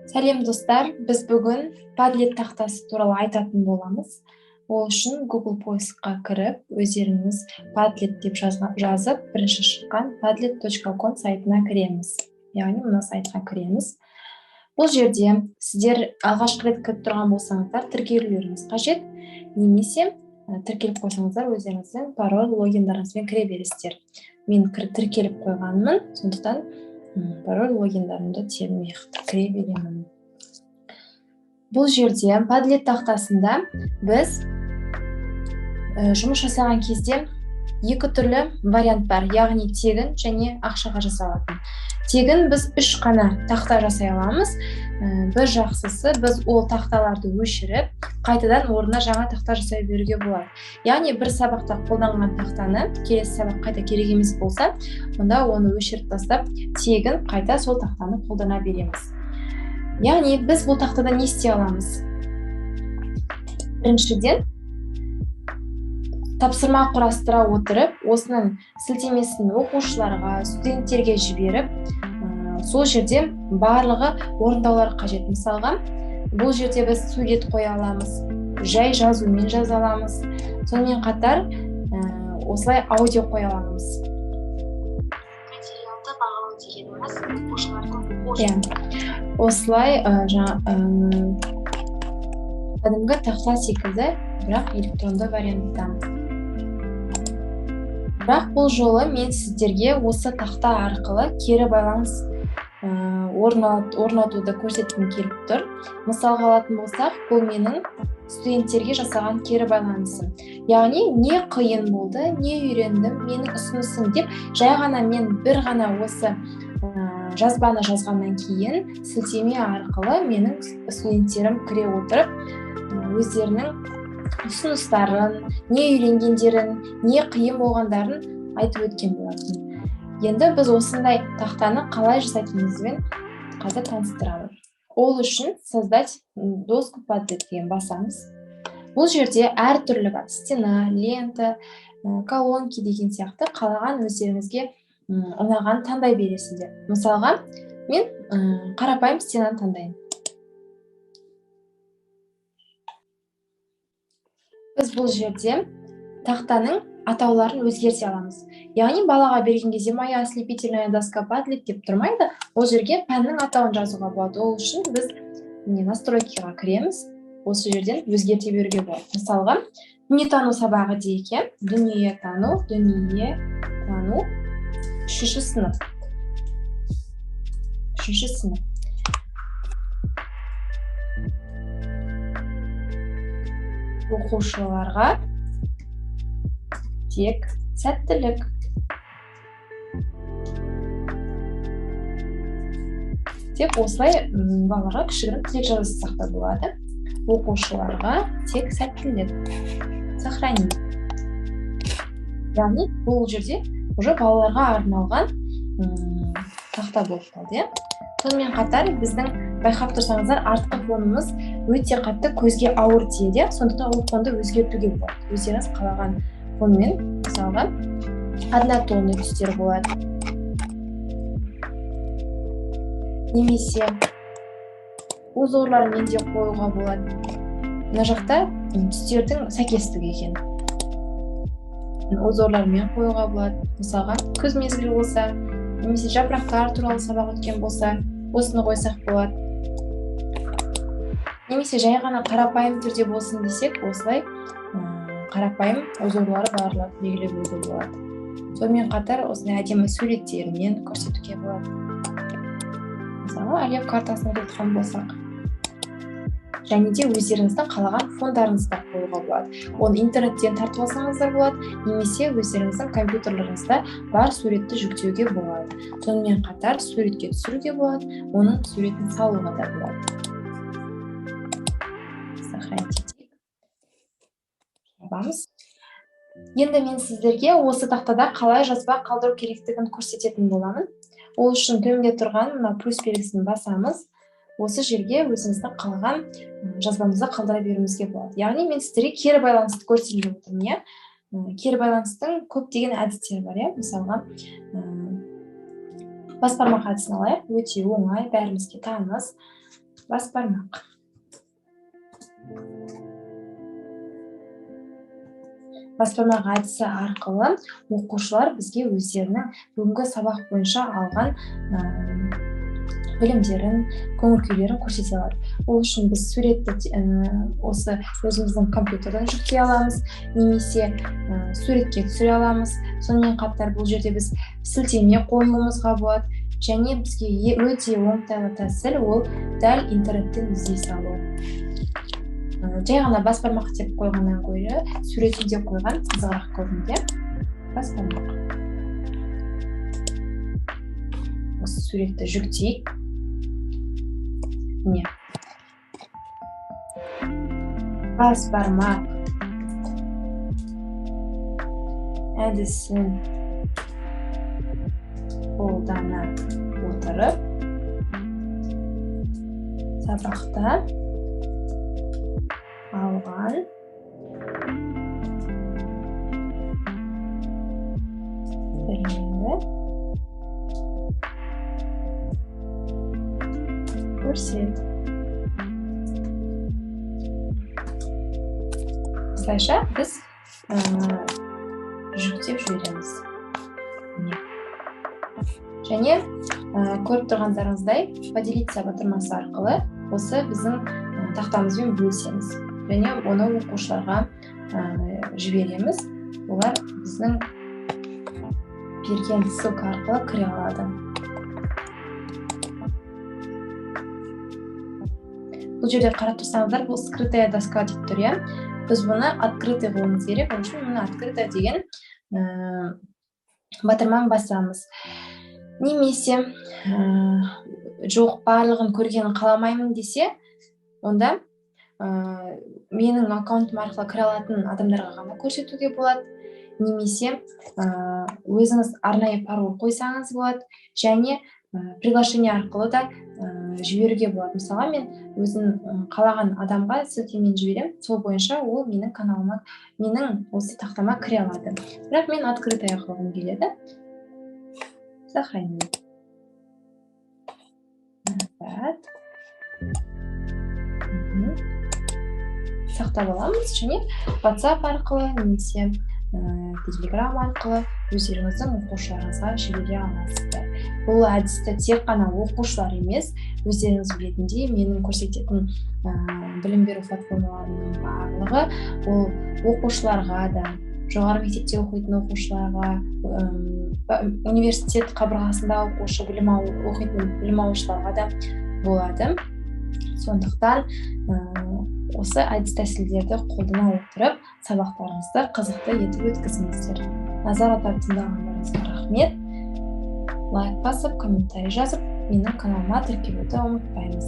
Сәлем достар, біз бүгін Padlet тақтасы туралы айтатын боламыз. Ол үшін Google поискқа кіріп, өздеріңіз Padlet деп жазып, бірінші шыққан padlet.com сайтына кіреміз. Яғни мына сайтқа кіреміз. Бұл жерде сіздер алғашқы рет кіріп тұрған болсаңыздар, тіркелулеріңіз қажет, немесе тіркеліп қойсаңыздар, өздеріңіздің пароль, логиндарыңызбен кіре бересіздер. Мен тіркеліп қойғанмын, сондықтан пароль, логиндарымды термей кіре беремін. Бұл жерде Padlet тақтасында біз жұмыс жасаған кезде екі түрлі вариант бар, яғни тегін және ақшаға жасалатын. Тегін біз 3 қана тақта жасай аламыз. Бір жақсысы, біз ол тақталарды өшіріп, қайтадан орнына жаңа тақта жасай беруге болады. Яғни бір сабақта қолданған тақтаны келесі сабақ қайта керек емес болса, онда оны өшіріп тастап, тегін қайта сол тақтаны қолдана береміз. Яғни біз бұл тақтада не істей аламыз? Біріншіден, тапсырма құрастыра отырып, осының сілтемесін оқушыларға, студенттерге жіберіп, сол жерде барлығы орындаулар қажет. Мысалға, бұл жерде біз сурет қоя аламыз, жай жазумен жаза аламыз. Сонымен қатар, осылай аудио қоя аламыз. Материалды бағалау дегеніміз оқушылардың осылай кәдімгі тақта секілді, бірақ электронды вариантта. Бірақ бұл жолы мен сіздерге осы тақта арқылы кері байланыс орнатуды көрсеткім келіп тұр. Мысалға алатын болсақ, бұл менің студенттерге жасаған кері байланысым. Яғни, не қиын болды, не үйрендім, менің ұсынысым деп, жай ғана мен бір ғана осы жазбаны жазғаннан кейін сілтеме арқылы менің студенттерім кіре отырып, өздерінің ұсыныстарын, не үйренгендерін, не қиын болғандарын айтып өткен болатын. Енді біз осындай тақтаны қалай жасайтынымызбен қазір таныстырамын. Ол үшін создать доску Padlet деген басамыз. Бұл жерде әртүрлі бар. Стена, лента, колонки деген сияқты қалаған өздеріңізге ұнаған таңдай бересіздер. Мысалға, мен қарапайым стенаны таңдайын. Біз бұл жерде тақтаның атауларын өзгерте аламыз. Яғни балаға берген кезде моя ослепительная доска Padlet деп тұрмайды. Ол жерге пәннің атауын жазуға болады. Ол үшін біз настройкаға кіреміз. Осы жерден өзгерте беруге болады. Мысалға, дүниетану сабағы дейік, дүниетану, 3-ші сынып. Оқушыларға тек сәттілік. Тек осылай балаға кішігірім тілек жазсақ та болады. Оқушыларға тек сәттілік. Сохранить. Яғни, бұл жерде уже балаларға арналған тақта болып қалды. Сонымен қатар біздің байқап тұрсаңыздар, артқы фонымыз өте қатты көзге ауыр тиеді. Сондықтан ол фонды өзгертуге болады. Өздеріңіз қалаған фонмен, мысалға, однотонный түстер болады. Немесе узорлармен де қоюға болады. Мына жақта түстердің сәйкестігі екен. Узорлармен қоюға болады. Мысалға, күз мезгілі болса, немесе жапырақтар туралы сабақ өткен болса, осыны қойсақ болады. Немесе жай ғана қарапайым түрде болсын десек, осылай қарапайым узорлары барлық белгілеп өтуге болады. Сонымен қатар осындай әдемі суреттермен көрсетуге болады. Мысалы, әлем картасын тұтқан болсақ. Және де өздеріңіздің қалаған фондарыңызды қоюға болады. Оны интернеттен тартып алсаңыздар болады, немесе өздеріңіздің компьютерлеріңізде бар суретті жүктеуге болады. Сонымен қатар суретке түсіруге болады, оның суретін салуға да болады. Енді мен сіздерге осы тақтада қалай жазба қалдыру керектігін көрсететін боламын. Ол үшін төменде тұрған плюс белгісін басамыз. Осы жерге өзіңіздің қалаған жазбамызды қалдыра беруімізге болады. Яғни мен сіздерге кері байланысты көрсетіп отырмын. Кері байланыстың көптеген әдістері бар. Мысалға, басқарма әдісін алайық, өте оңай, бәрімізге таныс. Бас бармақ. Бас бармақ әдісі арқылы оқушылар бізге өздерінің бүгінгі сабақ бойынша алған білімдерін, көңіл күйлерін көрсете алады. Ол үшін біз суретті осы өзіміздің компьютерден жүктей аламыз, немесе суретке түсіре аламыз. Сонымен қатар бұл жерде біз сілтеме қоюымызға болады, және бізге өте оңтайлы тәсіл ол дәл интернеттен іздей салу. Жай ғана бас бармақ деп қойғаннан гөрі суретінде қойған қызығырақ көрінеді. Бас бармақ. Осы суретті жүктейік. Міне. Бас бармақ әдісін қолдана отырып сабақта алған білімді көрсет. Осылайша біз жүктеп жібереміз. Және көріп тұрғандарыңыздай поделиться батырмасы арқылы осы біздің тақтамызбен бөлісеміз. Және оны оқушыларға жібереміз. Олар біздің берген ссылка арқылы кіре алады. Бұл жерде қарап тұрсаңыздар, бұл скрытая доска деп тұр, иә. Біз бұны открытый қылуымыз керек. Ол үшін мұны открытый деген батырманы басамыз. Немесе жоқ, барлығын көргенін қаламаймын десе, онда менің аккаунтым арқылы кіре алатын адамдарға ғана көрсетуге болады. Немесе өзіңіз арнайы пароль қойсаңыз болады, және приглашение арқылы да жіберуге болады. Мысалға, мен өзім қалаған адамға сілтемен жіберем, сол бойынша ол менің каналыма, менің осы тақтама кіре алады. Бірақ мен открытый қылғым келеді. Сохранить. Сақтап аламыз, және WhatsApp арқылы, немесе Telegram арқылы өздеріңіздің оқушыларыңызға жібере аласыздар. Бұл әдісті тек қана оқушылар емес, өздеріңіз білетіндей, менің көрсететін білім беру платформаларының барлығы ол оқушыларға да, жоғары мектепте оқитын оқушыларға, университет қабырғасында оқитын білім алушыларға да болады. Сондықтан осы әдіс тәсілдерді қолдана отырып, сабақтарыңызды қызықты етіп өткізіңіздер. Назар аударып тыңдағандарыңызға рахмет. Лайк басып, комментарий жазып, менің каналыма тіркелуді ұмытпаймыз.